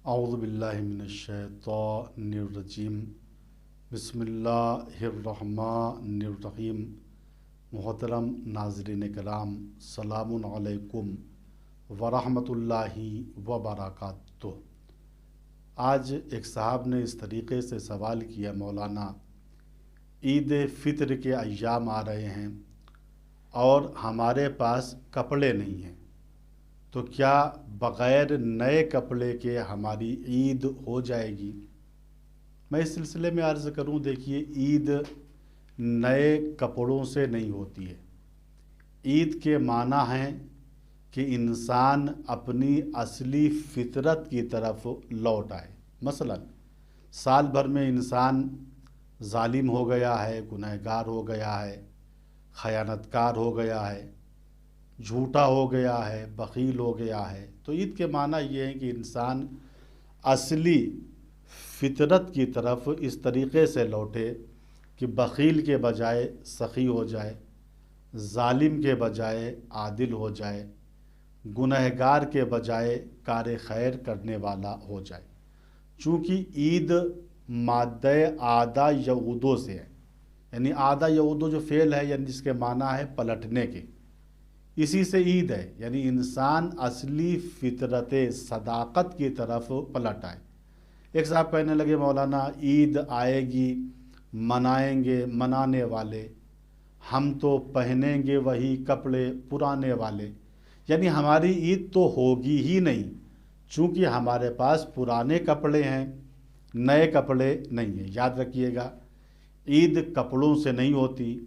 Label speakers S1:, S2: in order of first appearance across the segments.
S1: اعوذ باللہ من الشیطان الرجیم بسم اللہ الرحمن الرحیم۔ محترم ناظرین کرام، سلام علیکم ورحمۃ اللہ وبرکاتہ۔ آج ایک صاحب نے اس طریقے سے سوال کیا، مولانا عید فطر کے ایام آ رہے ہیں اور ہمارے پاس کپڑے نہیں ہیں، تو کیا بغیر نئے کپڑے کے ہماری عید ہو جائے گی؟ میں اس سلسلے میں عرض کروں، دیکھیے، عید نئے کپڑوں سے نہیں ہوتی ہے۔ عید کے معنی ہیں کہ انسان اپنی اصلی فطرت کی طرف لوٹ آئے۔ مثلا سال بھر میں انسان ظالم ہو گیا ہے، گنہگار ہو گیا ہے، خیانت کار ہو گیا ہے، جھوٹا ہو گیا ہے، بخیل ہو گیا ہے۔ تو عید کے معنی یہ ہے کہ انسان اصلی فطرت کی طرف اس طریقے سے لوٹے کہ بخیل کے بجائے سخی ہو جائے، ظالم کے بجائے عادل ہو جائے، گنہگار کے بجائے کار خیر کرنے والا ہو جائے۔ چونکہ عید مادہ عادہ یعودو سے ہے، یعنی عادہ یعودو جو فعل ہے، یعنی جس کے معنی ہے پلٹنے کے، اسی سے عید ہے، یعنی انسان اصلی فطرت صداقت کی طرف پلٹ آئے۔ ایک صاحب کہنے لگے، مولانا عید آئے گی، منائیں گے منانے والے، ہم تو پہنیں گے وہی کپڑے پرانے والے۔ یعنی ہماری عید تو ہوگی ہی نہیں، چونکہ ہمارے پاس پرانے کپڑے ہیں، نئے کپڑے نہیں ہیں۔ یاد رکھیے گا، عید کپڑوں سے نہیں ہوتی،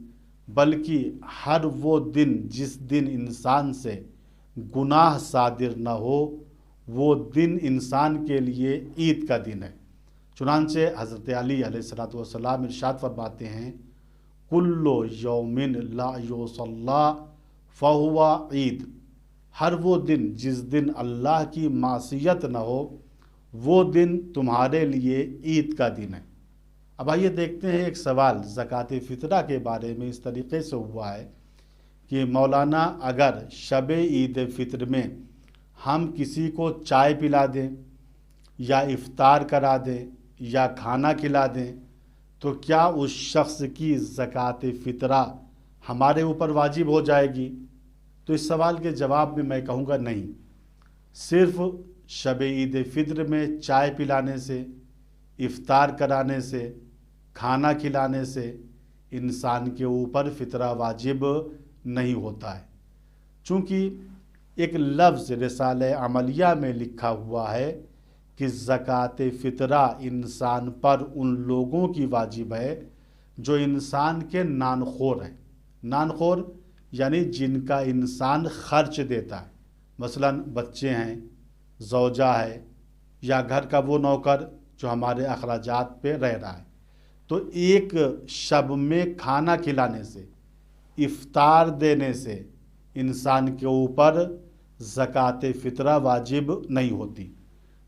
S1: بلکہ ہر وہ دن جس دن انسان سے گناہ صادر نہ ہو، وہ دن انسان کے لیے عید کا دن ہے۔ چنانچہ حضرت علی علیہ السلام ارشاد فرماتے ہیں، کل یوم لا یصلی فہو عید۔ ہر وہ دن جس دن اللہ کی معصیت نہ ہو، وہ دن تمہارے لیے عید کا دن ہے۔ اب آئیے دیکھتے ہیں ایک سوال زکوٰۃ فطرہ کے بارے میں اس طریقے سے ہوا ہے کہ مولانا اگر شب عید فطر میں ہم کسی کو چائے پلا دیں یا افطار کرا دیں یا کھانا کھلا دیں، تو کیا اس شخص کی زکوٰۃ فطرہ ہمارے اوپر واجب ہو جائے گی؟ تو اس سوال کے جواب میں کہوں گا نہیں۔ صرف شب عید فطر میں چائے پلانے سے، افطار کرانے سے، کھانا کھلانے سے انسان کے اوپر فطرہ واجب نہیں ہوتا ہے، چونکہ ایک لفظ رسالہ عملیہ میں لکھا ہوا ہے کہ زکوٰۃ فطرہ انسان پر ان لوگوں کی واجب ہے جو انسان کے نان خور ہیں۔ نان خور یعنی جن کا انسان خرچ دیتا ہے، مثلا بچے ہیں، زوجہ ہے، یا گھر کا وہ نوکر جو ہمارے اخراجات پہ رہ رہا ہے۔ تو ایک شب میں کھانا کھلانے سے، افطار دینے سے انسان کے اوپر زکوٰۃ فطرہ واجب نہیں ہوتی،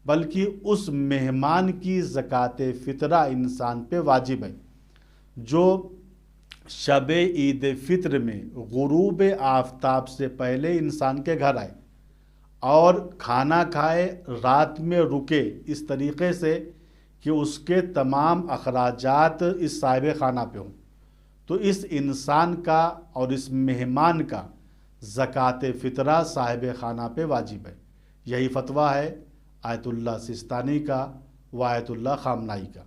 S1: بلکہ اس مہمان کی زکوٰۃ فطرہ انسان پہ واجب ہے جو شب عید فطر میں غروب آفتاب سے پہلے انسان کے گھر آئے اور کھانا کھائے، رات میں رکے، اس طریقے سے کہ اس کے تمام اخراجات اس صاحب خانہ پہ ہوں، تو اس انسان کا اور اس مہمان کا زکوٰۃ فطرہ صاحب خانہ پہ واجب ہے۔ یہی فتویٰ ہے آیت اللہ سستانی کا و آیت اللہ خامنائی کا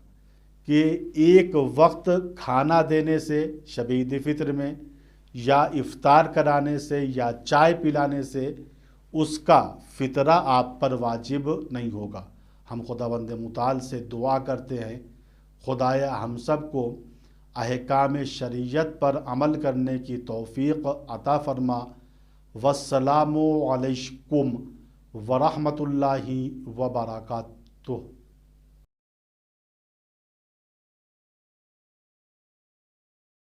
S1: کہ ایک وقت کھانا دینے سے شب عید فطر میں، یا افطار کرانے سے، یا چائے پلانے سے اس کا فطرہ آپ پر واجب نہیں ہوگا۔ ہم خداوند متعال سے دعا کرتے ہیں، خدایا ہم سب کو احکام شریعت پر عمل کرنے کی توفیق عطا فرما۔ والسلام علیکم ورحمۃ اللہ وبرکاتہ۔